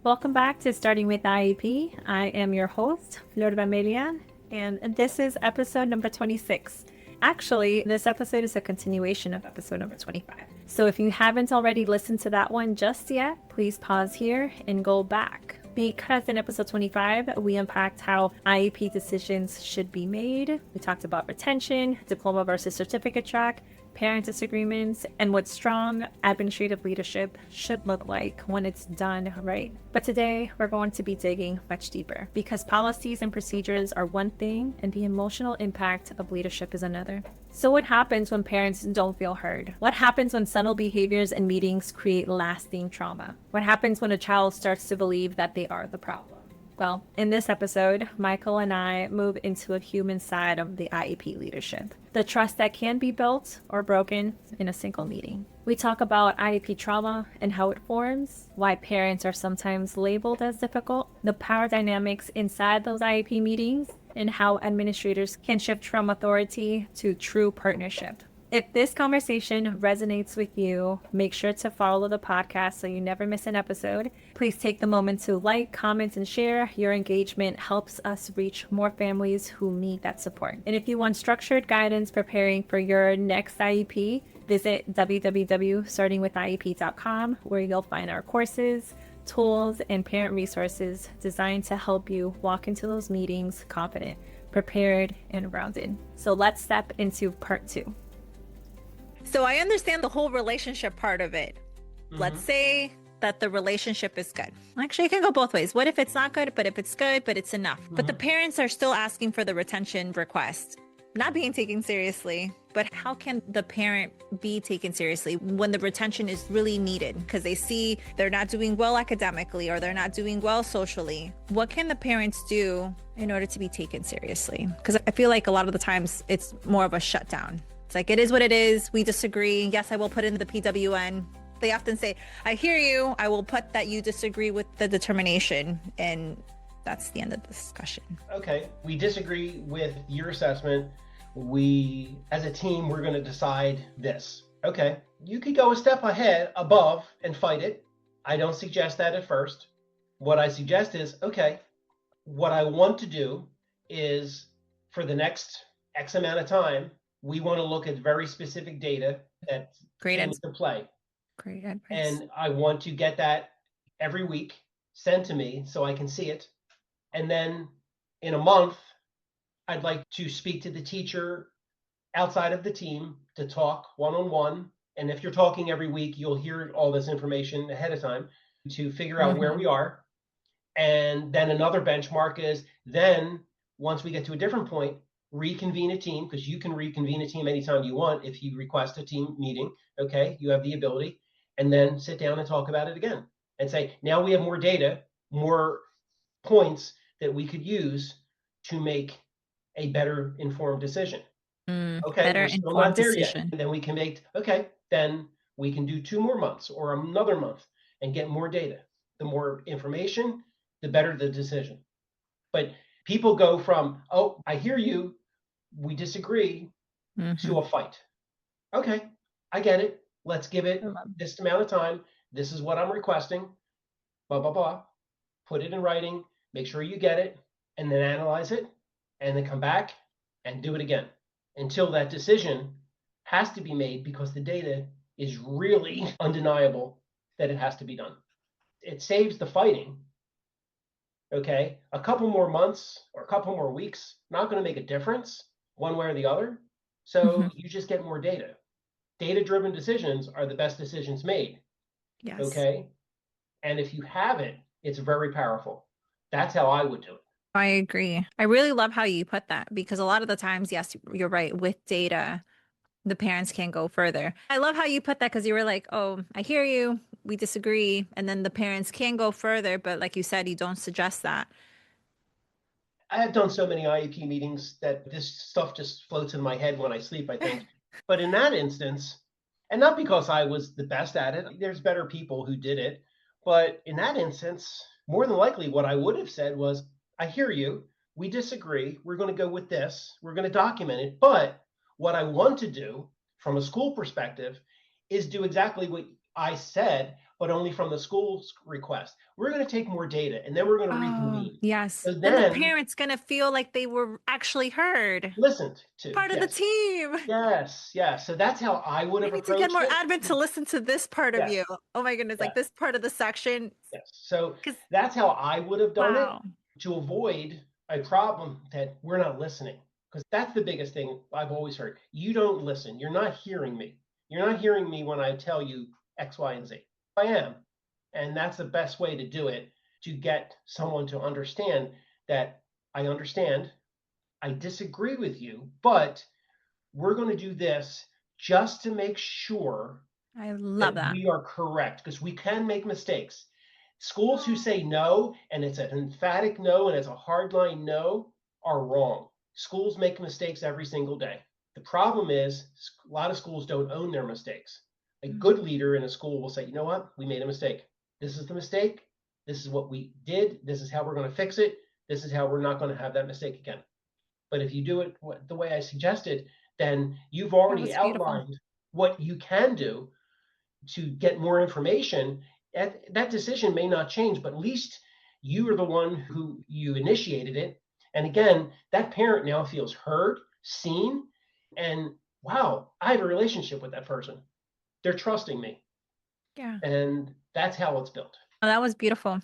Welcome back to Starting with IEP. I am your host, Flor Amelia, and this is episode number 26. Actually, this episode is a continuation of episode number 25. So if you haven't already listened to that one just yet, please pause here and go back. Because in episode 25, we unpacked how IEP decisions should be made. We talked about retention, diploma versus certificate track, parent disagreements, and what strong administrative leadership should look like when it's done right. But today, we're going to be digging much deeper because policies and procedures are one thing and the emotional impact of leadership is another. So what happens when parents don't feel heard? What happens when subtle behaviors and meetings create lasting trauma? What happens when a child starts to believe that they are the problem? Well, in this episode, Michael and I move into a human side of the IEP leadership, the trust that can be built or broken in a single meeting. We talk about IEP trauma and how it forms, why parents are sometimes labeled as difficult, the power dynamics inside those IEP meetings, and how administrators can shift from authority to true partnership. If this conversation resonates with you, make sure to follow the podcast so you never miss an episode. Please take the moment to like, comment, and share. Your engagement helps us reach more families who need that support. And if you want structured guidance preparing for your next IEP, visit www.startingwithiep.com, where you'll find our courses, tools, and parent resources designed to help you walk into those meetings confident, prepared, and grounded. So let's step into part 2. So I understand the whole relationship part of it. Let's say that the relationship is good. Actually, it can go both ways. What if it's not good, but if it's good, but it's enough? But the parents are still asking for the retention request, not being taken seriously. But how can the parent be taken seriously when the retention is really needed? Because they see they're not doing well academically or they're not doing well socially. What can the parents do in order to be taken seriously? Because I feel like a lot of the times it's more of a shutdown. It's like, it is what it is. We disagree. Yes, I will put in the PWN. They often say, I hear you. I will put that you disagree with the determination. And that's the end of the discussion. Okay, we disagree with your assessment. We, as a team, we're going to decide this. Okay, you could go a step ahead, above, and fight it. I don't suggest that at first. What I suggest is, okay, what I want to do is for the next X amount of time, we want to look at very specific data that came into play. Great advice. And I want to get that every week sent to me so I can see it. And then in a month, I'd like to speak to the teacher outside of the team to talk one-on-one. And if you're talking every week, you'll hear all this information ahead of time to figure out where we are. And then another benchmark is then once we get to a different point, reconvene a team, because you can reconvene a team anytime you want if you request a team meeting. Okay, you have the ability, and then sit down and talk about it again and say, now we have more data, more points that we could use to make a better informed decision. Okay, better we're still informed not there decision. yet. And then we can make, okay, then we can do 2 more months or another month and get more data. The more information, the better the decision. But people go from, oh, I hear you, we disagree, to a fight. Okay, I get it. Let's give it this amount of time. This is what I'm requesting. Blah, blah, blah. Put it in writing. Make sure you get it. And then analyze it. And then come back and do it again. Until that decision has to be made because the data is really undeniable that it has to be done. It saves the fighting. Okay, a couple more months or a couple more weeks, not going to make a difference one way or the other. So you just get more data. Data-driven decisions are the best decisions made. Yes. Okay. And if you have it, it's very powerful. That's how I would do it. I agree. I really love how you put that because a lot of the times, yes, you're right. With data, the parents can go further. I love how you put that because you were like, oh, I hear you. We disagree. And then the parents can go further. But like you said, you don't suggest that. I have done so many IEP meetings that this stuff just floats in my head when I sleep, I think. But in that instance, and not because I was the best at it, there's better people who did it. But in that instance, more than likely what I would have said was, I hear you. We disagree. We're going to go with this. We're going to document it. But what I want to do from a school perspective is do exactly what I said. but only from the school's request. We're going to take more data and then we're going to Oh, reconvene. yes. So Then the then parent's gonna feel like they were actually heard, listened to. part of the Yes. team. Yes. Yes. So that's how I would I have need to get approached more it. admin to listen to this part of Yes. you. Oh my goodness, like Yes. this part of the section. Yes. So Because that's how I would have done it wow. to avoid a problem that we're not listening. Because that's the biggest thing I've always heard. You don't listen. You're not hearing me. You're not hearing me when I tell you X, Y, and Z. I am. And that's the best way to do it, to get someone to understand that I understand, I disagree with you, but we're going to do this just to make sure I love that that. we are correct, because we can make mistakes. Schools who say no, and it's an emphatic no, and it's a hard line no, are wrong. Schools make mistakes every single day. The problem is a lot of schools don't own their mistakes. A good leader in a school will say, you know what, we made a mistake. This is the mistake. This is what we did. This is how we're going to fix it. This is how we're not going to have that mistake again. But if you do it the way I suggested, then you've That already was beautiful. outlined what you can do to get more information. That decision may not change, but at least you are the one who you initiated it. And again, that parent now feels heard, seen, and wow, I have a relationship with that person. They're trusting me. Yeah. And that's how it's built. Oh, that was beautiful.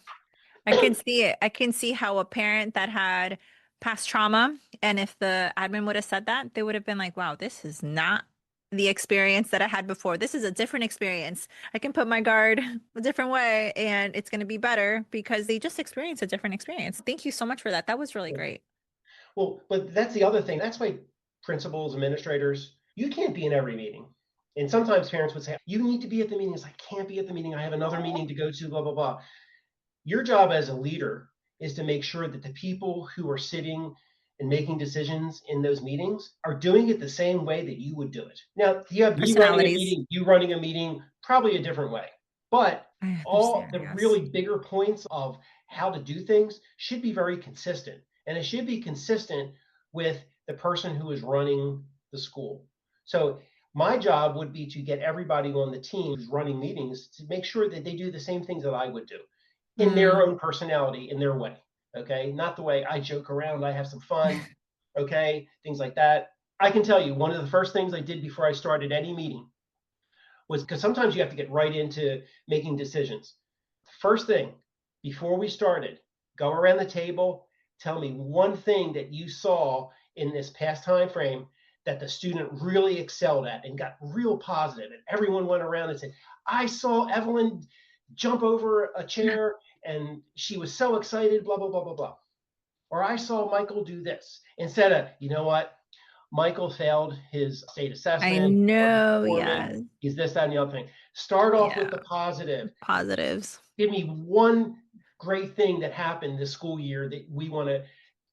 I can see it. I can see how a parent that had past trauma, and if the admin would have said that, they would have been like, wow, this is not the experience that I had before. This is a different experience. I can put my guard a different way and it's going to be better because they just experienced a different experience. Thank you so much for that. That was really great. Well, but that's the other thing. That's why principals, administrators, you can't be in every meeting. And sometimes parents would say, you need to be at the meetings. I can't be at the meeting. I have another meeting to go to, blah, blah, blah. Your job as a leader is to make sure that the people who are sitting and making decisions in those meetings are doing it the same way that you would do it. Now, you have me running a Personalities. meeting, you running a meeting, probably a different way. But I all understand. the Yes. really bigger points of how to do things should be very consistent. And it should be consistent with the person who is running the school. So my job would be to get everybody on the team who's running meetings to make sure that they do the same things that I would do in their Mm. own personality, in their way. Okay. Not the way I joke around, I have some fun. Okay. Things like that. I can tell you one of the first things I did before I started any meeting was, because sometimes you have to get right into making decisions. First thing, before we started, go around the table, tell me one thing that you saw in this past time frame that the student really excelled at and got real positive. And everyone went around and said, I saw Evelyn jump over a chair and she was so excited, blah, blah, blah, blah, blah. Or I saw Michael do this. Instead of, you know what, Michael failed his state I assessment, he wasn't know. performing, Yes. he's this, that, and the other thing. Start off with Yeah. the positive. Positives. Give me one great thing that happened this school year that we want to talk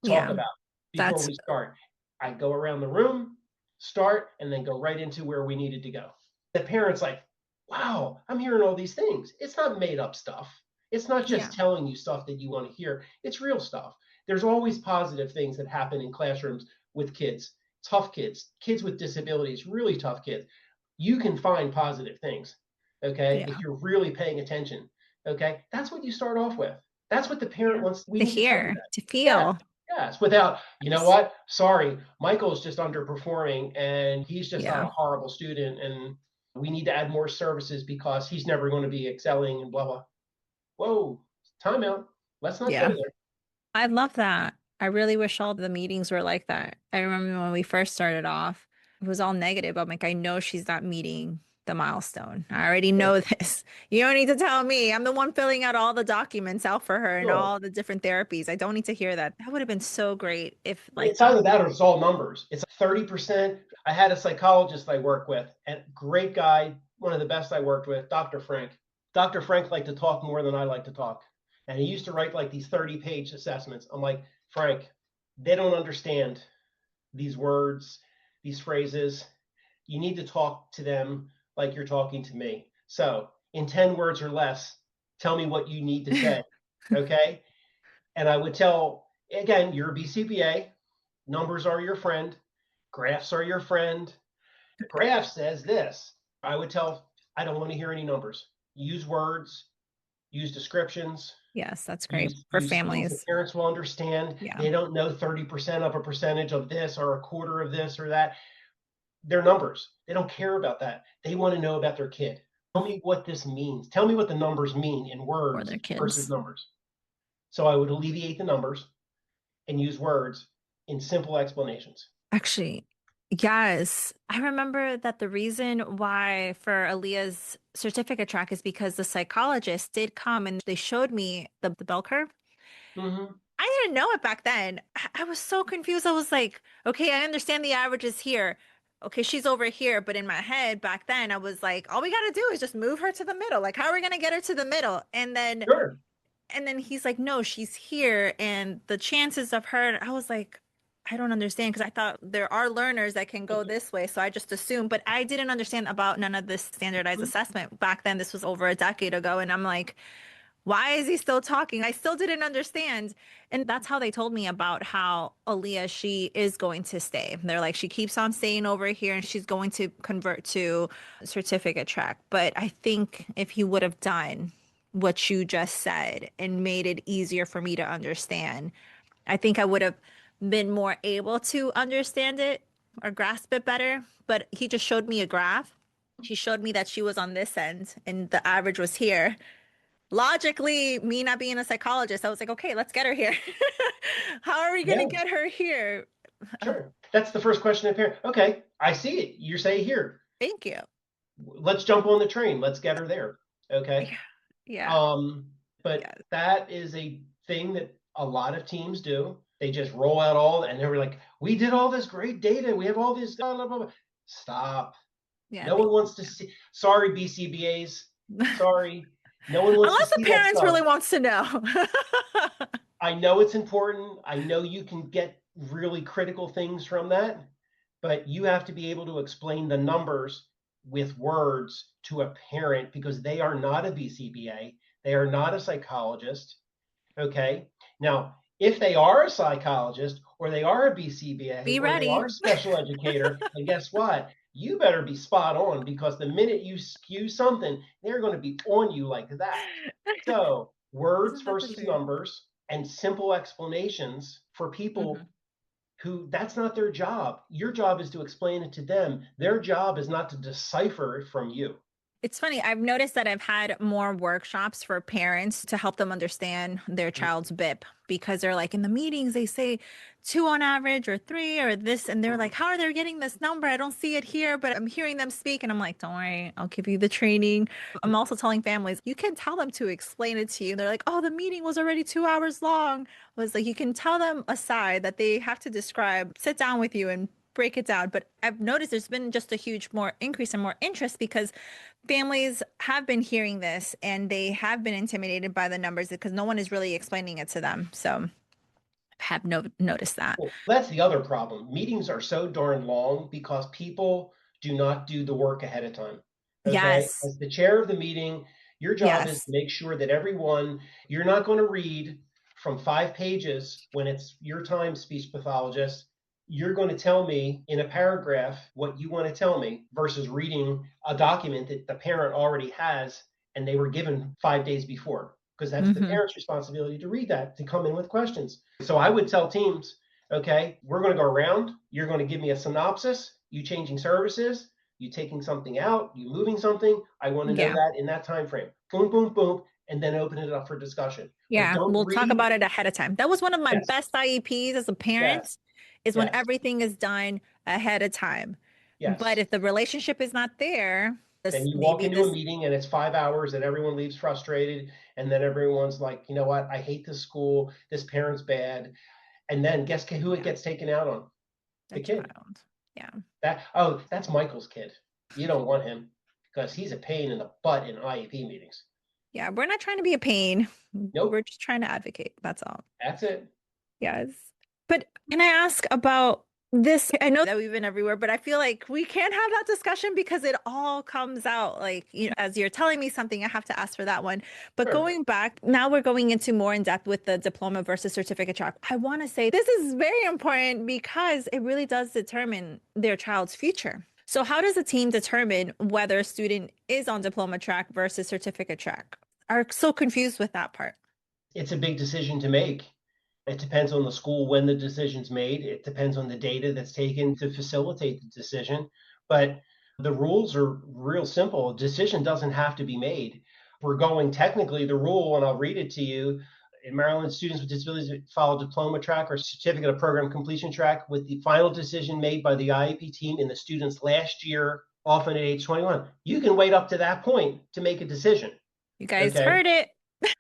Yeah. about before That's we start. I go around the room, start, and then go right into where we needed to go. The parents like, wow, I'm hearing all these things. It's not made up stuff. It's not yeah. just telling you stuff that you want to hear. It's real stuff. There's always positive things that happen in classrooms with kids, tough kids, kids with disabilities, really tough kids. You can find positive things, okay, if Yeah. you're really paying attention. Okay, that's what you start off with. That's what the parent Yeah. wants. We To need to tell you hear, that. to Yes, feel. yes. Without, you know Yes. what? Sorry, Michael's just underperforming and he's just not Yeah. a horrible student, and we need to add more services because he's never going to be excelling and blah blah. Whoa, timeout. Let's not go Yeah. there. I love that. I really wish all the meetings were like that. I remember when we first started off, it was all negative. I'm like, I know she's not meeting the milestone. I already Yeah, know this. You don't need to tell me. I'm the one filling out all the documents out for her and sure. all the different therapies. I don't need to hear that. That would have been so great if like It's either that or it's all numbers. It's 30%. I had a psychologist I work with, and great guy, one of the best I worked with, Dr. Frank. Dr. Frank liked to talk more than I like to talk. And he used to write like these 30-page assessments. I'm like, Frank, they don't understand these words, these phrases. You need to talk to them like you're talking to me. So, in 10 words or less, tell me what you need to say. Okay. And I would tell, again, you're a BCBA, numbers are your friend, graphs are your friend. The graph says this. I would tell, I don't want to hear any numbers. use words, use descriptions, Yes, that's great for use things that families. parents will understand. Yeah. They don't know 30% of a percentage of this or a quarter of this or that. They're numbers. They don't care about that. They want to know about their kid. Tell me what this means. Tell me what the numbers mean in For words their versus kids. numbers. So I would alleviate the numbers and use words in simple explanations. Actually, yes. I remember that the reason why for Aaliyah's certificate track is because the psychologist did come and they showed me the bell curve. Mm-hmm. I didn't know it back then. I was so confused. I was like, okay, I understand the average is here. Okay, she's over here. But in my head back then, I was like, all we got to do is just move her to the middle. Like, how are we going to get her to the middle? Sure. And then he's like, no, she's here. And the chances of her, I was like, I don't understand because I thought there are learners that can go this way. So I just assumed, but I didn't understand about none of this standardized assessment back then. This was over a decade ago. And I'm like, why is he still talking? I still didn't understand. And that's how they told me about how Aaliyah, she is going to stay. They're like, she keeps on staying over here and she's going to convert to certificate track. But I think if he would have done what you just said and made it easier for me to understand, I think I would have been more able to understand it or grasp it better. But he just showed me a graph. She showed me that she was on this end and the average was here. Logically, me not being a psychologist, I was like, okay, let's get her here. How are we going to Yeah, get her here? sure. That's the first question of parent. Okay, I see it. You say here. Thank you. Let's jump on the train. Let's get her there. Yeah. Okay. Yeah. Um, but Yeah. that is a thing that a lot of teams do. They just roll out all, and they were like, "We did all this great data. We have all this." Blah, blah, blah. Stop. Yeah. No one wants to see. Sorry, BCBAs. Sorry, no one wants to Unless the see that parents stuff. really wants to know. I know it's important. I know you can get really critical things from that, but you have to be able to explain the numbers with words to a parent because they are not a BCBA. They are not a psychologist. Okay. Now, if they are a psychologist or they are a BCBA Be or they are ready. a special educator, then guess what? You better be spot on because the minute you skew something, they're going to be on you like that. So, words Isn't that the versus truth? numbers and simple explanations for Hmm. people who that's not their job. Your job is to explain it to them. Their job is not to decipher it from you. It's funny. I've noticed that I've had more workshops for parents to help them understand their child's BIP because they're like in the meetings, they say two on average or three or this, and they're like, how are they getting this number? I don't see it here, but I'm hearing them speak. And I'm like, don't worry, I'll give you the training. I'm also telling families, you can tell them to explain it to you. They're like, oh, the meeting was already 2 hours long. I was like, you can tell them aside that they have to describe, sit down with you and break it down. But I've noticed there's been just a huge more increase and more interest because families have been hearing this and they have been intimidated by the numbers because no one is really explaining it to them. So I have noticed that. Well, that's the other problem. Meetings are so darn long because people do not do the work ahead of time. Okay. Yes. As the chair of the meeting, your job is to Yes. make sure that everyone, you're not going to read from 5 pages when it's your time, speech pathologist. You're going to tell me in a paragraph what you want to tell me versus reading a document that the parent already has and they were given 5 days before because that's the Hmm. parent's responsibility to read that, to come in with questions. So I would tell teams, okay, we're going to go around. You're going to give me a synopsis, you changing services, you taking something out, you moving something. I want to know Yeah. that in that time frame. Boom, boom, boom, and then open it up for discussion. But Yeah. don't We'll talk read. about it ahead of time. That was one of my Yes, best IEPs as a yes, parent is when yes, everything is done ahead of time. But yes. if the relationship is not there, Then this you walk maybe into a this, meeting and it's 5 hours and everyone leaves frustrated. And then everyone's like, you know what? I hate this school. This parent's bad. And then guess who it yeah, gets taken out on? the The kid. child. Yeah. That's Michael's kid. You don't want him because he's a pain in the butt in IEP meetings. Yeah. We're not trying to be a pain. We're Nope, just trying to advocate. That's all. that's it. Yes. But can I ask about this? I know that we've been everywhere, but I feel like we can't have that discussion because it all comes out like, as you're telling me something, I have to ask for that one. But Sure. going back, now we're going into more in depth with the diploma versus certificate track. I want to say this is very important because it really does determine their child's future. So how does a team determine whether a student is on diploma track versus certificate track? Are so confused with that part. It's a big decision to make. It depends on the school when the decision's made. It depends on the data that's taken to facilitate the decision. But the rules are real simple. A decision doesn't have to be made. We're going technically the rule, and I'll read it to you. In Maryland, students with disabilities follow diploma track or certificate of program completion track with the final decision made by the IEP team in the student's last year, often at age 21. You can wait up to that point to make a decision. You guys Okay. heard it.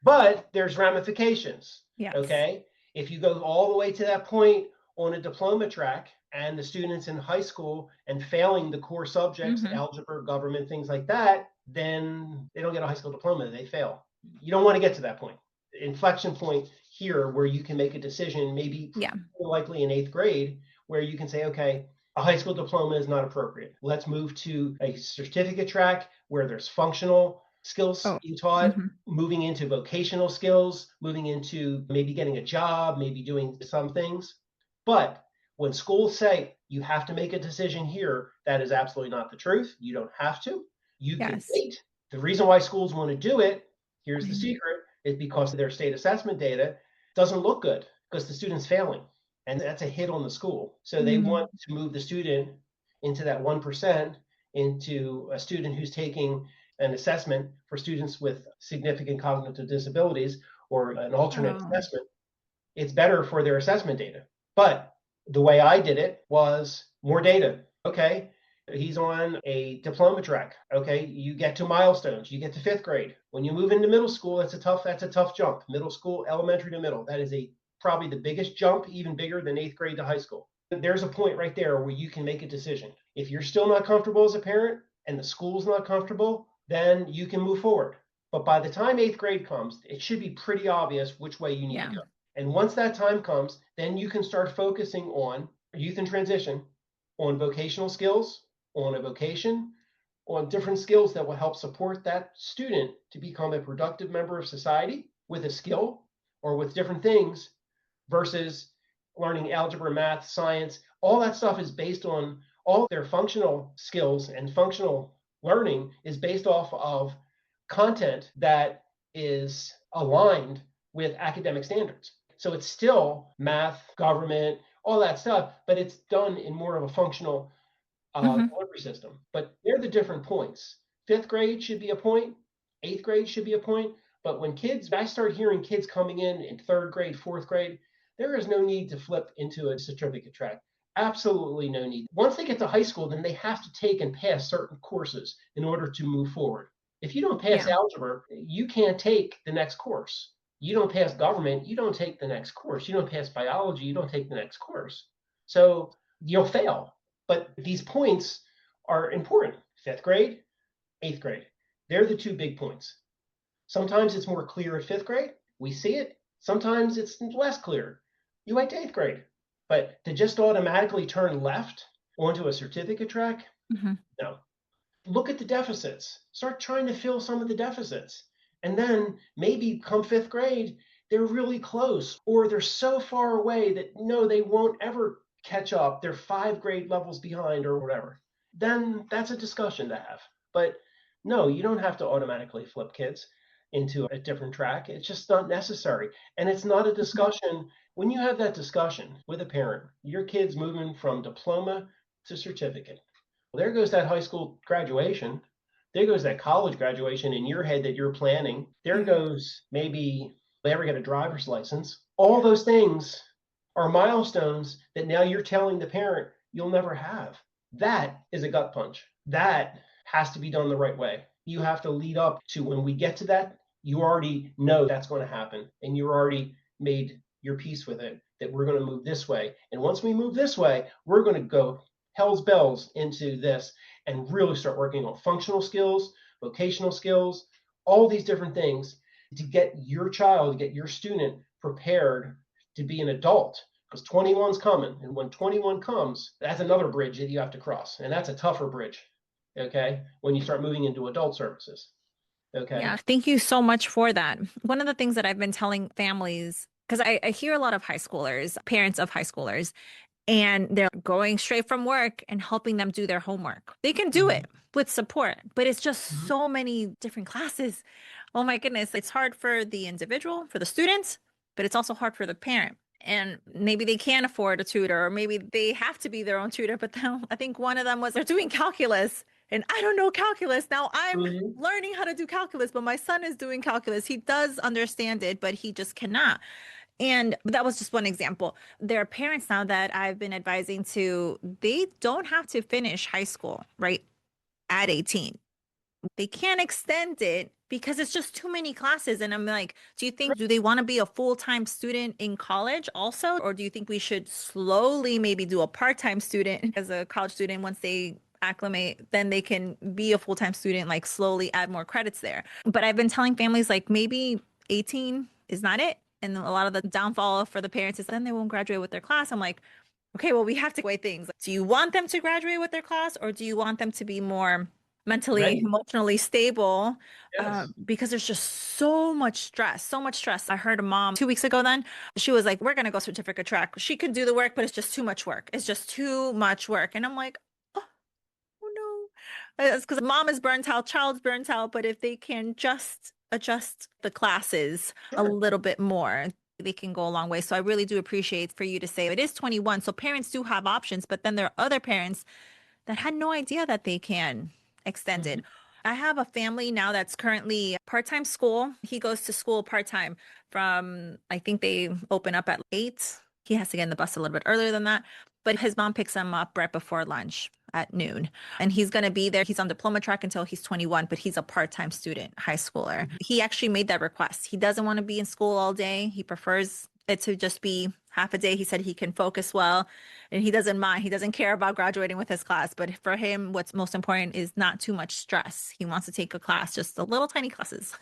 But there's ramifications. Yes. Okay. If you go all the way to that point on a diploma track and the students in high school and failing the core subjects, algebra, government, things like that, then they don't get a high school diploma. They fail. You don't want to get to that point. Inflection point here where you can make a decision, maybe more likely in 8th grade, where you can say, okay, a high school diploma is not appropriate. Let's move to a certificate track where there's functional skills being taught, moving into vocational skills, moving into maybe getting a job, maybe doing some things. But when schools say you have to make a decision here, that is absolutely not the truth. You don't have to. You can wait. The reason why schools want to do it, here's the secret, is because their state assessment data doesn't look good because the student's failing. And that's a hit on the school. So they want to move the student into that 1%, into a student who's taking an assessment for students with significant cognitive disabilities or an alternate assessment. It's better for their assessment data. But the way I did it was more data. Okay, he's on a diploma track. Okay, you get to milestones. You get to 5th grade. When you move into middle school, that's a tough jump. Middle school, elementary to middle. That is probably the biggest jump, even bigger than 8th grade to high school. There's a point right there where you can make a decision. If you're still not comfortable as a parent and the school's not comfortable, then you can move forward. But by the time 8th grade comes, it should be pretty obvious which way you need to go. And once that time comes, then you can start focusing on youth in transition, on vocational skills, on a vocation, on different skills that will help support that student to become a productive member of society with a skill or with different things versus learning algebra, math, science. All that stuff is based on all their functional skills, and functional learning is based off of content that is aligned with academic standards. So it's still math, government, all that stuff, but it's done in more of a functional delivery system. But they're the different points. 5th grade should be a point, 8th grade should be a point. But when I start hearing kids coming in 3rd grade, 4th grade, there is no need to flip into a certificate track. Absolutely no need. Once they get to high school, then they have to take and pass certain courses in order to move forward. If you don't pass algebra, you can't take the next course. You don't pass government, you don't take the next course. You don't pass biology, you don't take the next course. So you'll fail. But these points are important. 5th grade, 8th grade. They're the two big points. Sometimes it's more clear at 5th grade. We see it. Sometimes it's less clear. You wait to 8th grade. But to just automatically turn left onto a certificate track, no. Look at the deficits. Start trying to fill some of the deficits. And then maybe come 5th grade, they're really close, or they're so far away that no, they won't ever catch up. They're 5 grade levels behind or whatever. Then that's a discussion to have. But no, you don't have to automatically flip kids into a different track. It's just not necessary. And it's not a discussion. When you have that discussion with a parent, your kid's moving from diploma to certificate. Well, there goes that high school graduation. There goes that college graduation in your head that you're planning. There goes maybe they ever get a driver's license. All those things are milestones that now you're telling the parent you'll never have. That is a gut punch. That has to be done the right way. You have to lead up to when we get to that, you already know that's going to happen. And you already made your peace with it, that we're going to move this way. And once we move this way, we're going to go hell's bells into this and really start working on functional skills, vocational skills, all these different things to get your child, get your student prepared to be an adult, because 21's coming. And when 21 comes, that's another bridge that you have to cross. And that's a tougher bridge, okay, when you start moving into adult services. Okay. Yeah, thank you so much for that. One of the things that I've been telling families, because I hear a lot of high schoolers, parents of high schoolers, and they're going straight from work and helping them do their homework. They can do it with support, but it's just so many different classes. Oh my goodness. It's hard for the individual, for the students, but it's also hard for the parent. And maybe they can't afford a tutor, or maybe they have to be their own tutor. But then I think one of them was they're doing calculus and I don't know calculus. Now I'm learning how to do calculus, but my son is doing calculus. He does understand it, but he just cannot. And that was just one example. There are parents now that I've been advising to, they don't have to finish high school, right, at 18. They can't extend it because it's just too many classes. And I'm like, do they want to be a full-time student in college also? Or do you think we should slowly maybe do a part-time student as a college student once they acclimate, then they can be a full-time student, like slowly add more credits there. But I've been telling families like maybe 18 is not it. And a lot of the downfall for the parents is then they won't graduate with their class. I'm like, okay, well, we have to weigh things. Do you want them to graduate with their class, or do you want them to be more mentally, emotionally stable? Because there's just so much stress, so much stress. I heard a mom 2 weeks ago then, she was like, we're going to go certificate track. She can do the work, but it's just too much work. It's just too much work. And I'm like, oh no. It's because mom is burnt out, child's burnt out. But if they can just adjust the classes a little bit more, they can go a long way. So I really do appreciate for you to say it is 21. So parents do have options, but then there are other parents that had no idea that they can extend it. I have a family now that's currently part-time school. He goes to school part-time from, I think they open up at 8. He has to get in the bus a little bit earlier than that, but his mom picks him up right before lunch at noon. And he's going to be there. He's on diploma track until he's 21, but he's a part-time student, high schooler. He actually made that request. He doesn't want to be in school all day. He prefers it to just be half a day. He said he can focus well and he doesn't mind. He doesn't care about graduating with his class. But for him, what's most important is not too much stress. He wants to take a class, just the little tiny classes,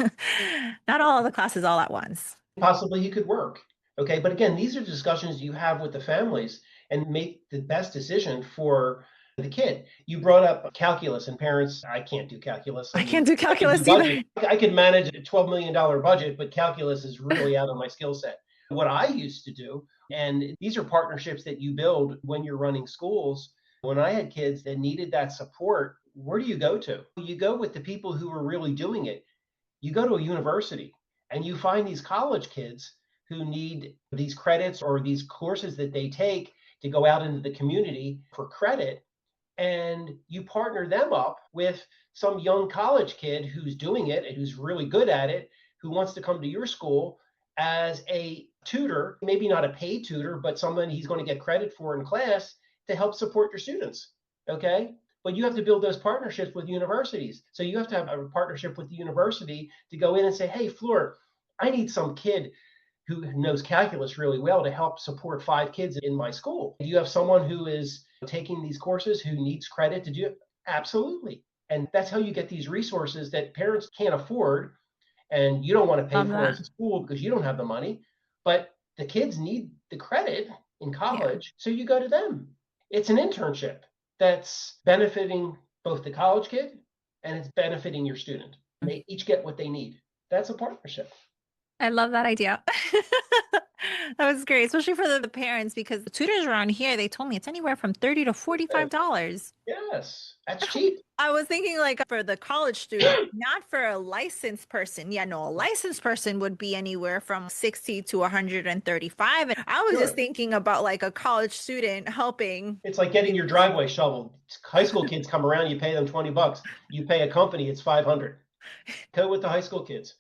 not all of the classes all at once. Possibly he could work. Okay. But again, these are discussions you have with the families and make the best decision for the kid. You brought up calculus, and parents, I can't do calculus. I can't do calculus either. I could manage a $12 million budget, but calculus is really out of my skill set. What I used to do, and these are partnerships that you build when you're running schools. When I had kids that needed that support, where do you go to? You go with the people who are really doing it. You go to a university and you find these college kids who need these credits or these courses that they take to go out into the community for credit. And you partner them up with some young college kid who's doing it and who's really good at it, who wants to come to your school as a tutor, maybe not a paid tutor, but someone he's going to get credit for in class to help support your students. Okay. But you have to build those partnerships with universities. So you have to have a partnership with the university to go in and say, hey, Flor, I need some kid who knows calculus really well to help support 5 kids in my school. Do you have someone who is taking these courses who needs credit to do it? Absolutely. And that's how you get these resources that parents can't afford and you don't want to pay for as a school because you don't have the money. But the kids need the credit in college, so you go to them. It's an internship that's benefiting both the college kid and it's benefiting your student. They each get what they need. That's a partnership. I love that idea. That was great, especially for the parents, because the tutors around here, they told me it's anywhere from $30 to $45. Yes, that's cheap. I was thinking like for the college student, not for a licensed person. Yeah, no, a licensed person would be anywhere from 60 to 135. And I was just thinking about like a college student helping. It's like getting your driveway shoveled. High school kids come around, you pay them $20. You pay a company, it's $500. Go with the high school kids.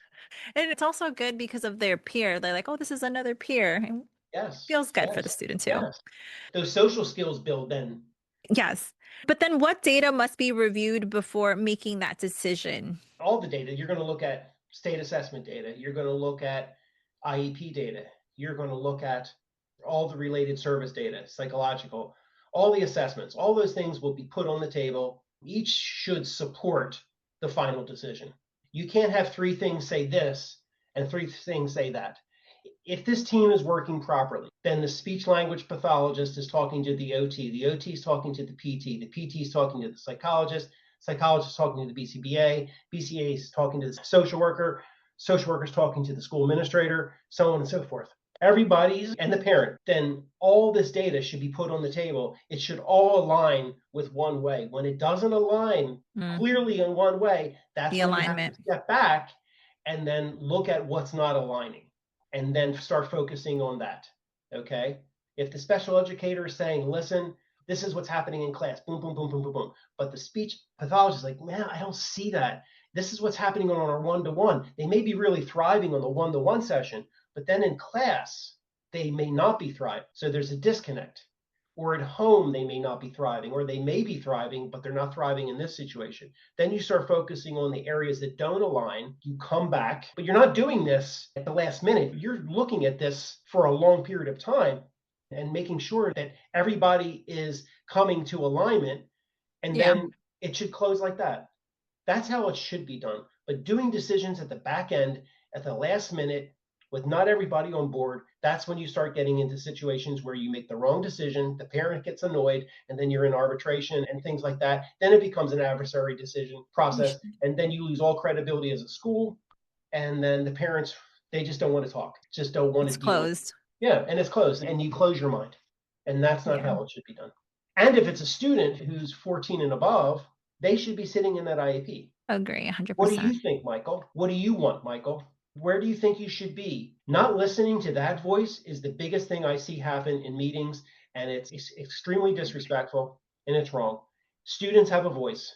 And it's also good because of their peer. They're like, oh, this is another peer. And yes. Feels good for the student too. Yes. Those social skills build then. Yes. But then what data must be reviewed before making that decision? All the data. You're going to look at state assessment data. You're going to look at IEP data. You're going to look at all the related service data, psychological, all the assessments. All those things will be put on the table. Each should support the final decision. You can't have 3 things say this and 3 things say that. If this team is working properly, then the speech language pathologist is talking to the OT is talking to the PT is talking to the psychologist is talking to the BCBA is talking to the social worker is talking to the school administrator, so on and so forth. everybody's and the parent, then all this data should be put on the table. It should all align with one way. When it doesn't align clearly in one way, that's The when you have alignment. to step back and then look at what's not aligning and then start focusing on that. Okay. If the special educator is saying, listen, this is what's happening in class, boom, boom, boom, boom, boom, boom. But the speech pathologist is like, man, I don't see that. This is what's happening on our one-to-one. They may be really thriving on the one-to-one session, but then in class, they may not be thriving. So there's a disconnect. Or at home, they may not be thriving, or they may be thriving, but they're not thriving in this situation. Then you start focusing on the areas that don't align. You come back, but you're not doing this at the last minute. You're looking at this for a long period of time and making sure that everybody is coming to alignment. And then it should close like that. That's how it should be done. But doing decisions at the back end, at the last minute, with not everybody on board, that's when you start getting into situations where you make the wrong decision, the parent gets annoyed, and then you're in arbitration and things like that. Then it becomes an adversary decision process, and then you lose all credibility as a school. And then the parents, they just don't want to talk, just don't want to deal with it. Closed. Yeah, and it's closed, and you close your mind. And that's not how it should be done. And if it's a student who's 14 and above, they should be sitting in that IEP. Agree, 100%. What do you think, Michael? What do you want, Michael? Where do you think you should be? Not listening to that voice is the biggest thing I see happen in meetings, and it's extremely disrespectful, and it's wrong. Students have a voice.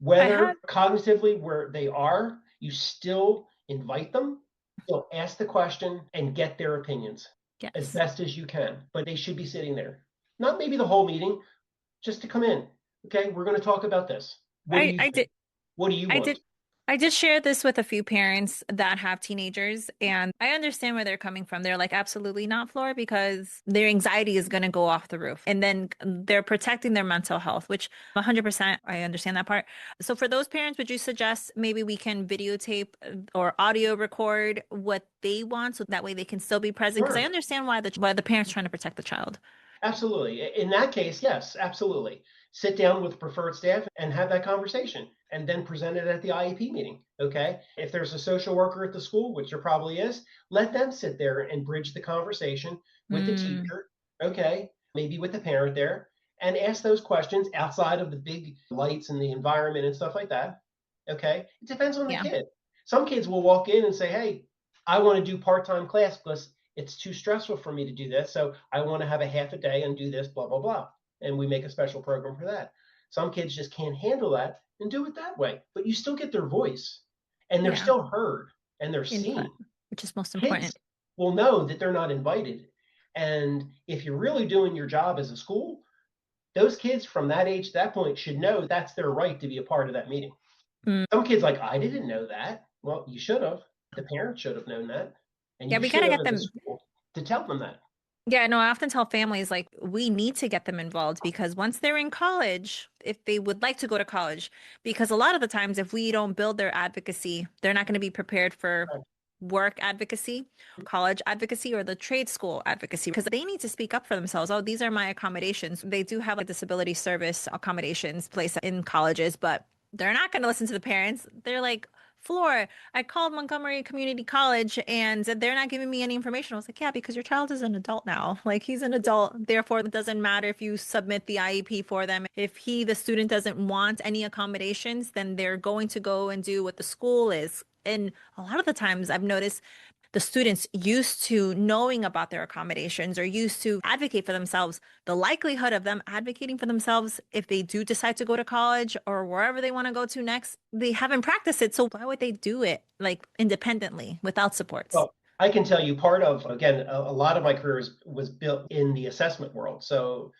Whether cognitively where they are, you still invite them, still ask the question, and get their opinions as best as you can. But they should be sitting there. Not maybe the whole meeting, just to come in. Okay, we're going to talk about this. What do you want? I did share this with a few parents that have teenagers, and I understand where they're coming from. They're like, absolutely not, Flor, because their anxiety is going to go off the roof. And then they're protecting their mental health, which 100%, I understand that part. So for those parents, would you suggest maybe we can videotape or audio record what they want so that way they can still be present? Because I understand why the parent's trying to protect the child. Absolutely. In that case, yes, absolutely. Sit down with preferred staff and have that conversation and then present it at the IEP meeting. Okay. If there's a social worker at the school, which there probably is, let them sit there and bridge the conversation with the teacher. Okay. Maybe with the parent there and ask those questions outside of the big lights and the environment and stuff like that. Okay. It depends on the kid. Some kids will walk in and say, hey, I want to do part-time class because it's too stressful for me to do this. So I want to have a half a day and do this, blah, blah, blah. And we make a special program for that. Some kids just can't handle that and do it that way. But you still get their voice and they're still heard and they're seen. Which is most important. Kids will know that they're not invited. And if you're really doing your job as a school, those kids from that age to that point should know that's their right to be a part of that meeting. Some kids like, I didn't know that. Well, you should have. The parents should have known that. And we gotta get them to tell them that. Yeah, no, I often tell families like we need to get them involved because once they're in college, if they would like to go to college, because a lot of the times if we don't build their advocacy, they're not going to be prepared for work advocacy, college advocacy, or the trade school advocacy because they need to speak up for themselves. Oh, these are my accommodations. They do have like disability service accommodations placed in colleges, but they're not going to listen to the parents. They're like, Flor, I called Montgomery Community College and they're not giving me any information. I was like, yeah, because your child is an adult now. Like he's an adult. Therefore, it doesn't matter if you submit the IEP for them. If the student doesn't want any accommodations, then they're going to go and do what the school is. And a lot of the times I've noticed the students used to knowing about their accommodations or used to advocate for themselves, the likelihood of them advocating for themselves if they do decide to go to college or wherever they want to go to next, they haven't practiced it. So why would they do it like independently without supports? Well, I can tell you part of, again, a lot of my career was built in the assessment world. So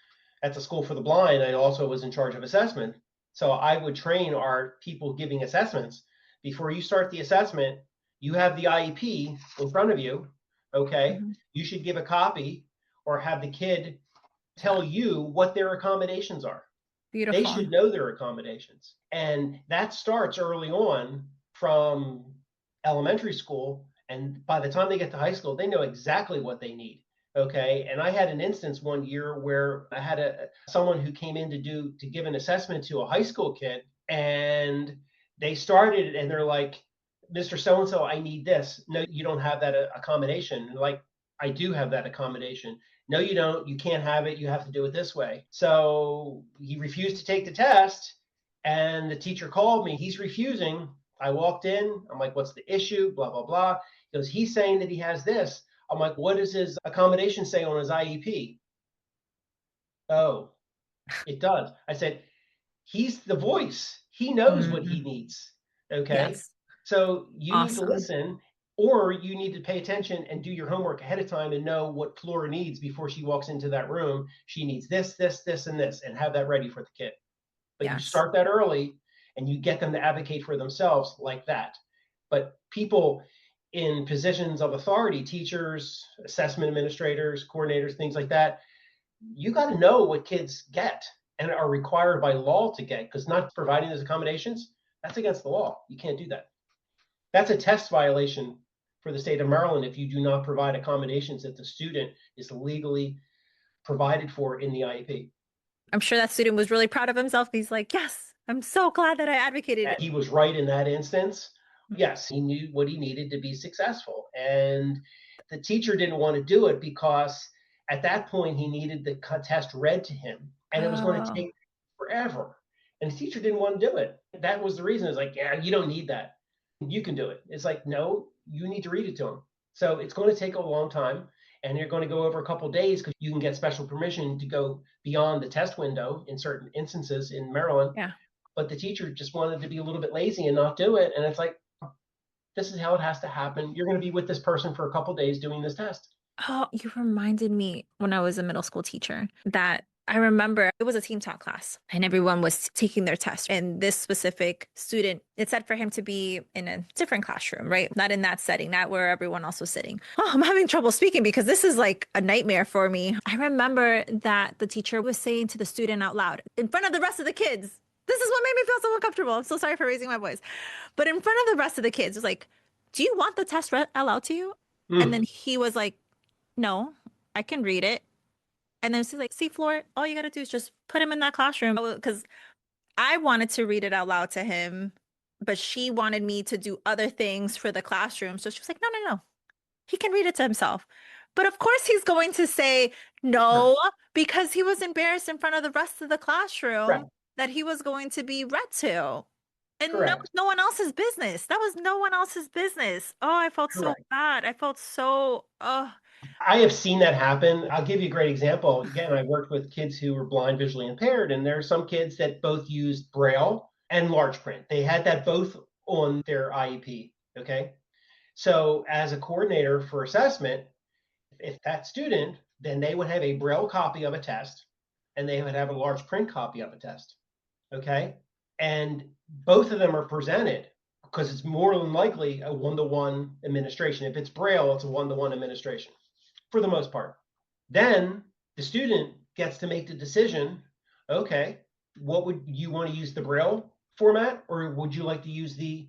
at the School for the Blind, I also was in charge of assessment. So I would train our people giving assessments. Before you start the assessment, you have the IEP in front of you, okay? You should give a copy or have the kid tell you what their accommodations are. Beautiful. They should know their accommodations. And that starts early on from elementary school. And by the time they get to high school, they know exactly what they need, okay? And I had an instance one year where I had someone who came in to give an assessment to a high school kid. And they started and they're like, Mr. So-and-so, I need this. No, you don't have that accommodation. Like, I do have that accommodation. No, you don't. You can't have it. You have to do it this way. So he refused to take the test. And the teacher called me. He's refusing. I walked in. I'm like, what's the issue? Blah, blah, blah. He goes, he's saying that he has this. I'm like, what does his accommodation say on his IEP? Oh, it does. I said, he's the voice. He knows what he Mhm. needs. Okay. Yes. So you need to Awesome. listen, or you need to pay attention and do your homework ahead of time and know what Flora needs before she walks into that room. She needs this, this, this, and this, and have that ready for the kid. But you Yes. start that early and you get them to advocate for themselves like that. But people in positions of authority, teachers, assessment administrators, coordinators, things like that, you got to know what kids get and are required by law to get, because not providing those accommodations, that's against the law. You can't do that. That's a test violation for the state of Maryland if you do not provide accommodations that the student is legally provided for in the IEP. I'm sure that student was really proud of himself. He's like, yes, I'm so glad that I advocated. He was right in that instance. Yes, he knew what he needed to be successful. And the teacher didn't want to do it because at that point he needed the test read to him and it was going to Oh, take forever. And the teacher didn't want to do it. That was the reason. It's like, yeah, you don't need that. You can do it. It's like, no, you need to read it to him. So it's going to take a long time. And you're going to go over a couple of days because you can get special permission to go beyond the test window in certain instances in Maryland. yeah. But the teacher just wanted to be a little bit lazy and not do it. And it's like, this is how it has to happen. You're going to be with this person for a couple of days doing this test. Oh, you reminded me when I was a middle school teacher that I remember it was a team talk class and everyone was taking their test. And this specific student, it said for him to be in a different classroom, right? Not in that setting, not where everyone else was sitting. Oh, I'm having trouble speaking because this is like a nightmare for me. I remember that the teacher was saying to the student out loud in front of the rest of the kids, this is what made me feel so uncomfortable. I'm so sorry for raising my voice. But in front of the rest of the kids, it was like, do you want the test read aloud to you? And then Mm, he was like, no, I can read it. And then she's like, see, Flor, all you gotta do is just put him in that classroom. Because I wanted to read it out loud to him, but she wanted me to do other things for the classroom. So she was like, no, no, no. He can read it to himself. But of course he's going to say sure. no because he was embarrassed in front of the rest of the classroom Correct. that he was going to be read to. And no, Correct. no one else's business. That was no one else's business. Oh, I felt so Correct. bad. I felt so, I have seen that happen. I'll give you a great example. Again, I worked with kids who were blind, visually impaired, and there are some kids that both used Braille and large print. They had that both on their IEP. Okay. So, as a coordinator for assessment, if that student, then they would have a Braille copy of a test and they would have a large print copy of a test. Okay. And both of them are presented because it's more than likely a one-to-one administration. If it's Braille, it's a one-to-one administration for the most part. Then the student gets to make the decision, okay, what would you want to use, the Braille format or would you like to use the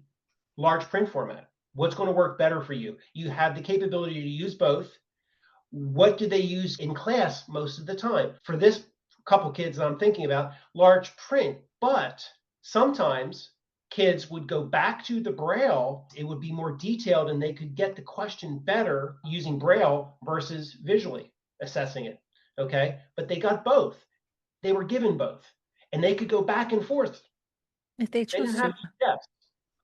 large print format? What's going to work better for you? You have the capability to use both. What do they use in class most of the time? For this couple kids that I'm thinking about, large print, but sometimes kids would go back to the Braille. It would be more detailed and they could get the question better using Braille versus visually assessing it. Okay. But they got both. They were given both and they could go back and forth. if they They didn't choose to. have to guess.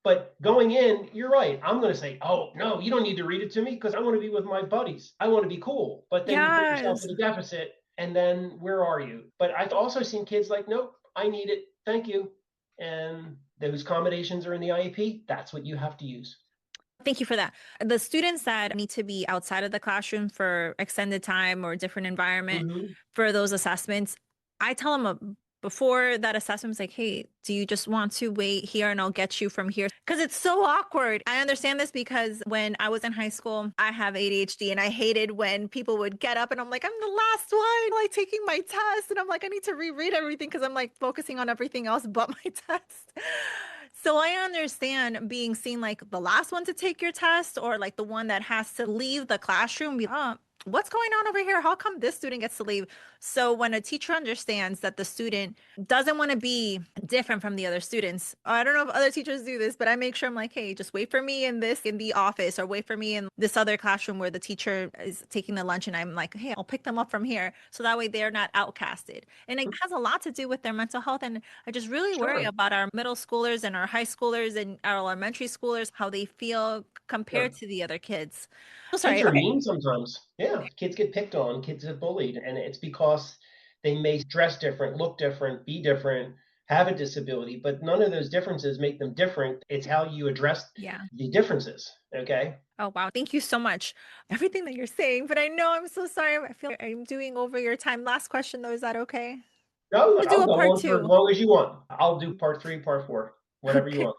But going in, you're right. I'm going to say, oh, no, you don't need to read it to me because I want to be with my buddies. I want to be cool. But then you put yourself Yes. in a deficit and then where are you? But I've also seen kids like, nope, I need it. Thank you. And those accommodations are in the IEP. That's what you have to use. Thank you for that. The students that need to be outside of the classroom for extended time or a different environment Mhm. for those assessments, I tell them before that assessment is like, hey, do you just want to wait here and I'll get you from here? Because it's so awkward. I understand this because when I was in high school, I have ADHD and I hated when people would get up and I'm like, I'm the last one, like taking my test. And I'm like, I need to reread everything because I'm like focusing on everything else but my test. So I understand being seen like the last one to take your test or like the one that has to leave the classroom. what's going on over here? How come this student gets to leave? So when a teacher understands that the student doesn't want to be different from the other students, I don't know if other teachers do this, but I make sure I'm like, hey, just wait for me in the office, or wait for me in this other classroom where the teacher is taking the lunch, and I'm like, hey, I'll pick them up from here. So that way they're not outcasted. And it has a lot to do with their mental health. And I just really worry Sure. about our middle schoolers and our high schoolers and our elementary schoolers, how they feel Yeah. compared to the other kids. Oh, Kids sorry. are Okay. mean sometimes. Yeah, kids get picked on, kids get bullied, and it's because they may dress different, look different, be different, have a disability, but none of those differences make them different. It's how you address Yeah. the differences. Okay. Oh, wow. Thank you so much. Everything that you're saying, but I know I'm so sorry. I feel like I'm doing over your time. Last question though. Is that okay? No, To do I'll a go part on for as two. long as you want. I'll do part three, part four, whatever you Okay. want.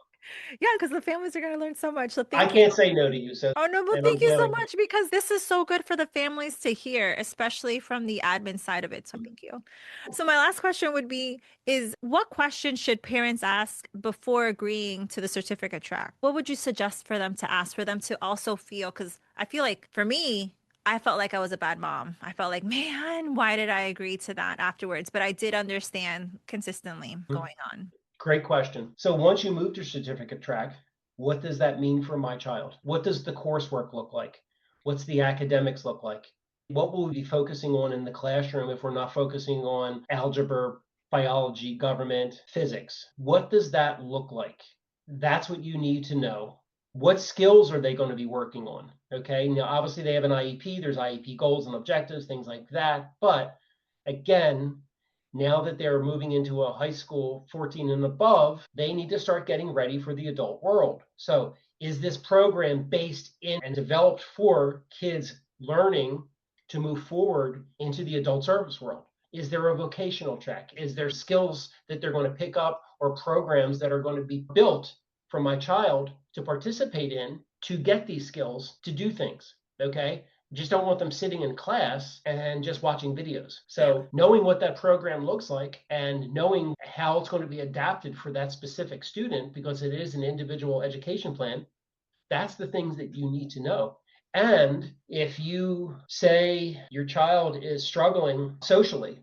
Yeah, because the families are going to learn so much. So I thank you. can't say no to you. So, Oh, no, but and I'm thank you glad so I could. much, because this is so good for the families to hear, especially from the admin side of it. So thank you. So my last question would be is what questions should parents ask before agreeing to the certificate track? What would you suggest for them to ask, for them to also feel? Because I feel like for me, I felt like I was a bad mom. I felt like, man, why did I agree to that afterwards? But I did understand consistently going on. Great question. So once you move to certificate track, what does that mean for my child? What does the coursework look like? What's the academics look like? What will we be focusing on in the classroom if we're not focusing on algebra, biology, government, physics? What does that look like? That's what you need to know. What skills are they going to be working on? Okay. Now, obviously, they have an IEP, there's IEP goals and objectives, things like that. But again, now that they're moving into a high school 14 and above, they need to start getting ready for the adult world. So, is this program based in and developed for kids learning to move forward into the adult service world? Is there a vocational track? Is there skills that they're going to pick up, or programs that are going to be built for my child to participate in to get these skills to do things? Okay. Just don't want them sitting in class and just watching videos. Yeah. So knowing what that program looks like and knowing how it's going to be adapted for that specific student, because it is an individual education plan, that's the things that you need to know. And if you say your child is struggling socially,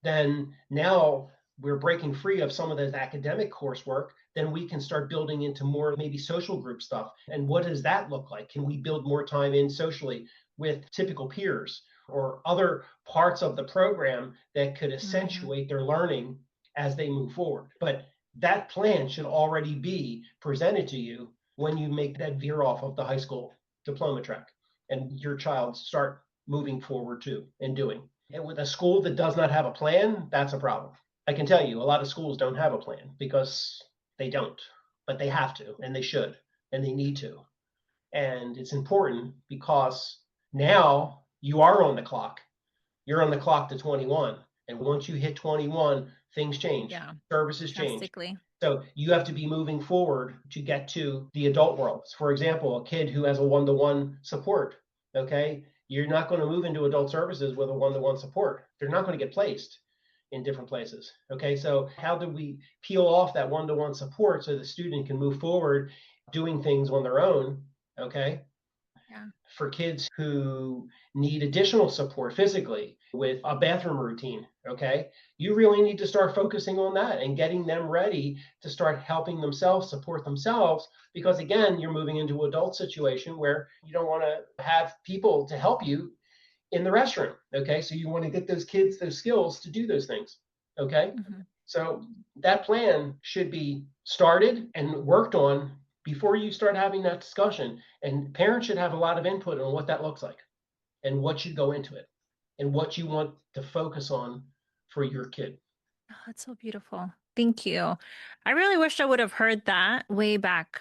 then now we're breaking free of some of those academic coursework, then we can start building into more maybe social group stuff. And what does that look like? Can we build more time in socially with typical peers or other parts of the program that could Mhm. accentuate their learning as they move forward? But that plan should already be presented to you when you make that veer off of the high school diploma track and your child start moving forward too and doing. And with a school that does not have a plan, that's a problem. I can tell you a lot of schools don't have a plan because they don't, but they have to and they should and they need to. And it's important because now you are on the clock. You're on the clock to 21. And once you hit 21, things change, Yeah. services change. Drastically. So you have to be moving forward to get to the adult world. For example, a kid who has a one-to-one support, okay, you're not going to move into adult services with a one-to-one support. They're not going to get placed in different places. Okay, so how do we peel off that one-to-one support so the student can move forward doing things on their own? Okay, Yeah. for kids who need additional support physically with a bathroom routine, okay, you really need to start focusing on that and getting them ready to start helping themselves support themselves, because again, you're moving into an adult situation where you don't want to have people to help you in the restroom. Okay, so you want to get those kids those skills to do those things. Okay, Mhm. so that plan should be started and worked on before you start having that discussion. And parents should have a lot of input on what that looks like and what should go into it and what you want to focus on for your kid. Oh, that's so beautiful. Thank you. I really wish I would have heard that way back.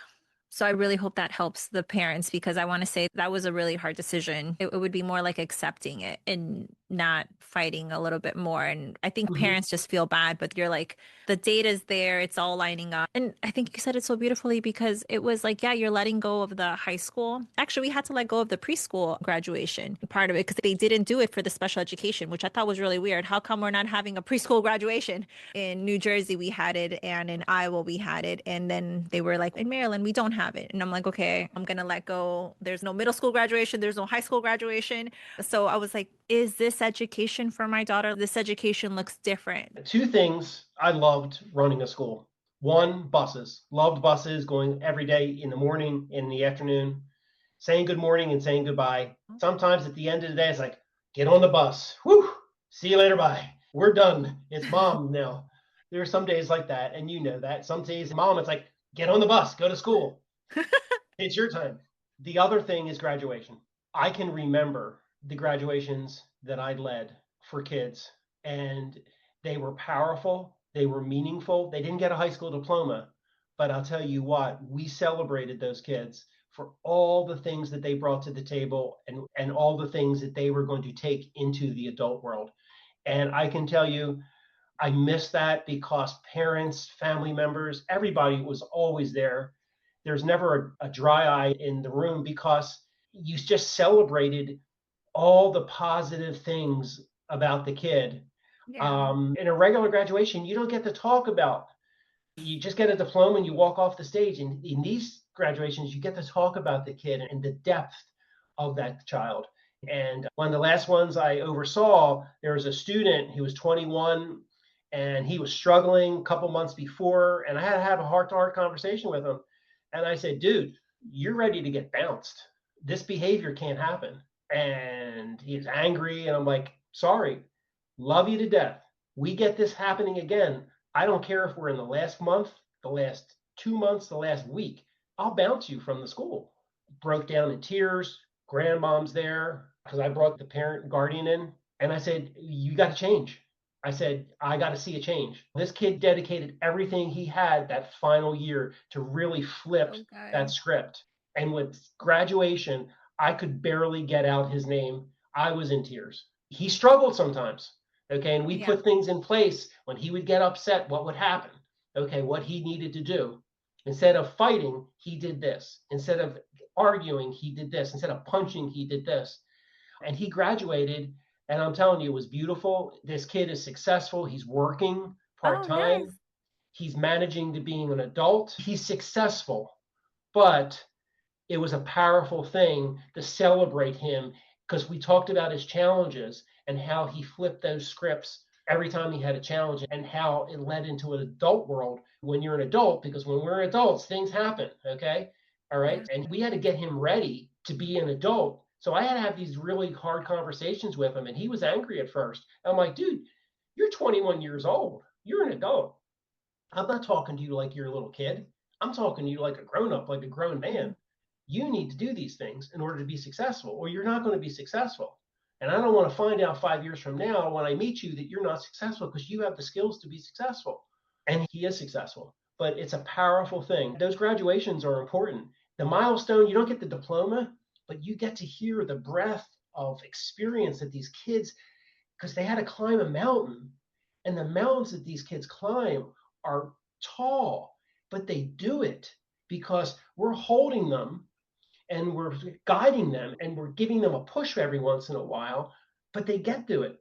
So I really hope that helps the parents, because I want to say that was a really hard decision. It would be more like accepting it and not fighting a little bit more. And I think Mhm. parents just feel bad, but you're like, the data's there, it's all lining up. And I think you said it so beautifully because it was like, yeah, you're letting go of the high school. Actually, we had to let go of the preschool graduation part of it because they didn't do it for the special education, which I thought was really weird. How come we're not having a preschool graduation? In New Jersey, we had it, and in Iowa, we had it. And then they were like, in Maryland, we don't have it. And I'm like, okay, I'm going to let go. There's no middle school graduation, there's no high school graduation. So I was like, is this education for my daughter? This education looks different. Two things I loved running a school. One, buses. Loved buses, going every day in the morning, in the afternoon, saying good morning and saying goodbye. Sometimes at the end of the day, it's like, get on the bus. Whew, see you later, bye. We're done. It's mom now. There are some days like that, and you know that. Some days, mom, it's like, get on the bus, go to school. It's your time. The other thing is graduation. I can remember the graduations that I led for kids, and they were powerful, they were meaningful. They didn't get a high school diploma, but I'll tell you what, we celebrated those kids for all the things that they brought to the table, and all the things that they were going to take into the adult world. And I can tell you, I miss that because parents, family members, everybody was always there. There's never a dry eye in the room because you just celebrated all the positive things about the kid. Yeah. In a regular graduation, you don't get to talk about. You just get a diploma and you walk off the stage. And in these graduations, you get to talk about the kid and the depth of that child. And one of the last ones I oversaw, there was a student who was 21 and he was struggling a couple months before. And I had to have a heart to heart conversation with him. And I said, dude, you're ready to get bounced. This behavior can't happen. And he's angry. And I'm like, sorry, love you to death. We get this happening again. I don't care if we're in the last month, the last 2 months, the last week. I'll bounce you from the school. Broke down in tears. Grandmom's there because I brought the parent guardian in. And I said, you got to change. I said, I got to see a change. This kid dedicated everything he had that final year to really flip So good. that script. And with graduation, I could barely get out his name. I was in tears. He struggled sometimes. Okay. And we Yeah. put things in place when he would get upset, what would happen? Okay. What he needed to do. Instead of fighting, he did this. Instead of arguing, he did this. Instead of punching, he did this. And he graduated. And I'm telling you, it was beautiful. This kid is successful. He's working part Oh, time. nice. He's managing to being an adult. He's successful. But it was a powerful thing to celebrate him because we talked about his challenges and how he flipped those scripts every time he had a challenge and how it led into an adult world when you're an adult, because when we're adults, things happen. Okay. All right. Yeah. And we had to get him ready to be an adult. So I had to have these really hard conversations with him. And he was angry at first. I'm like, dude, you're 21 years old. You're an adult. I'm not talking to you like you're a little kid. I'm talking to you like a grown up, like a grown man. You need to do these things in order to be successful, or you're not going to be successful. And I don't want to find out 5 years from now when I meet you that you're not successful because you have the skills to be successful. And he is successful. But it's a powerful thing. Those graduations are important. The milestone, you don't get the diploma, but you get to hear the breadth of experience that these kids, because they had to climb a mountain. And the mountains that these kids climb are tall, but they do it because we're holding them and we're guiding them and we're giving them a push every once in a while, but they get to it.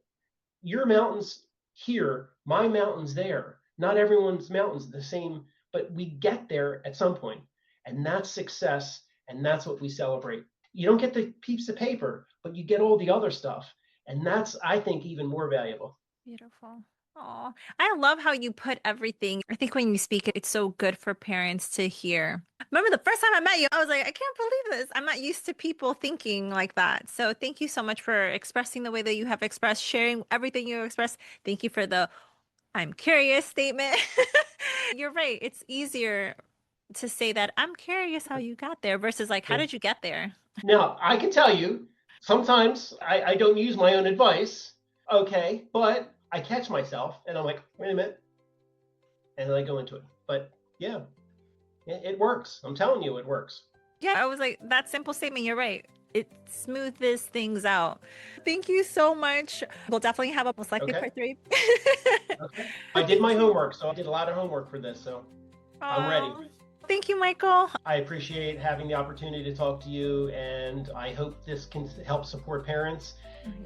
Your mountain's here, my mountain's there. Not everyone's mountain's the same, but we get there at some point. And that's success. And that's what we celebrate. You don't get the piece of paper, but you get all the other stuff. And that's, I think, even more valuable. Beautiful. Oh, I love how you put everything. I think when you speak, it's so good for parents to hear. Remember the first time I met you, I was like, I can't believe this. I'm not used to people thinking like that. So thank you so much for expressing the way that you have expressed, sharing everything you expressed. Thank you for the I'm curious statement. You're right. It's easier to say that I'm curious how you got there versus like, how Yeah. did you get there? Now, I can tell you, sometimes I don't use my own advice, okay, but I catch myself and I'm like, wait a minute, and then I go into it. But yeah, it works. I'm telling you, it works. Yeah, I was like, that simple statement, you're right. it smoothes things out. Thank you so much. We'll definitely have a most likely Okay. part 3. Okay. I did my homework, so I did a lot of homework for this, so I'm ready. Thank you, Michael. I appreciate having the opportunity to talk to you, and I hope this can help support parents.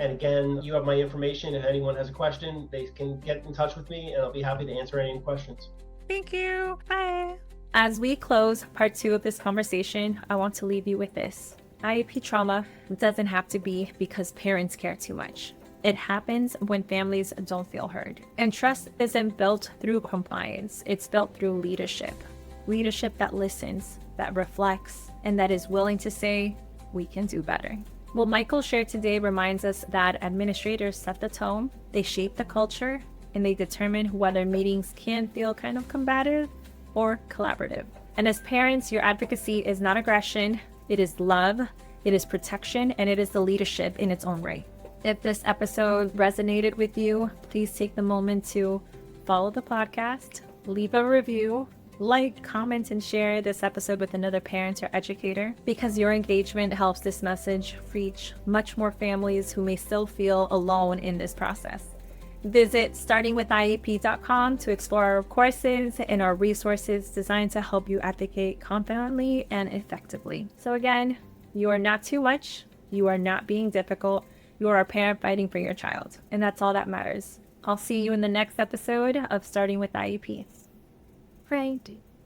And again, you have my information. If anyone has a question, they can get in touch with me, and I'll be happy to answer any questions. Thank you. Bye. As we close part 2 of this conversation, I want to leave you with this. IEP trauma doesn't have to be because parents care too much. It happens when families don't feel heard. And trust isn't built through compliance. It's built through leadership. Leadership that listens, that reflects, and that is willing to say, we can do better. What Michael shared today reminds us that administrators set the tone, they shape the culture, and they determine whether meetings can feel kind of combative or collaborative. And as parents, your advocacy is not aggression, it is love, it is protection, and it is the leadership in its own right. If this episode resonated with you, please take the moment to follow the podcast, leave a review, like, comment, and share this episode with another parent or educator, because your engagement helps this message reach much more families who may still feel alone in this process. Visit startingwithiep.com to explore our courses and our resources designed to help you advocate confidently and effectively. So again, you are not too much, you are not being difficult, you are a parent fighting for your child, and that's all that matters. I'll see you in the next episode of Starting with IEP. Right.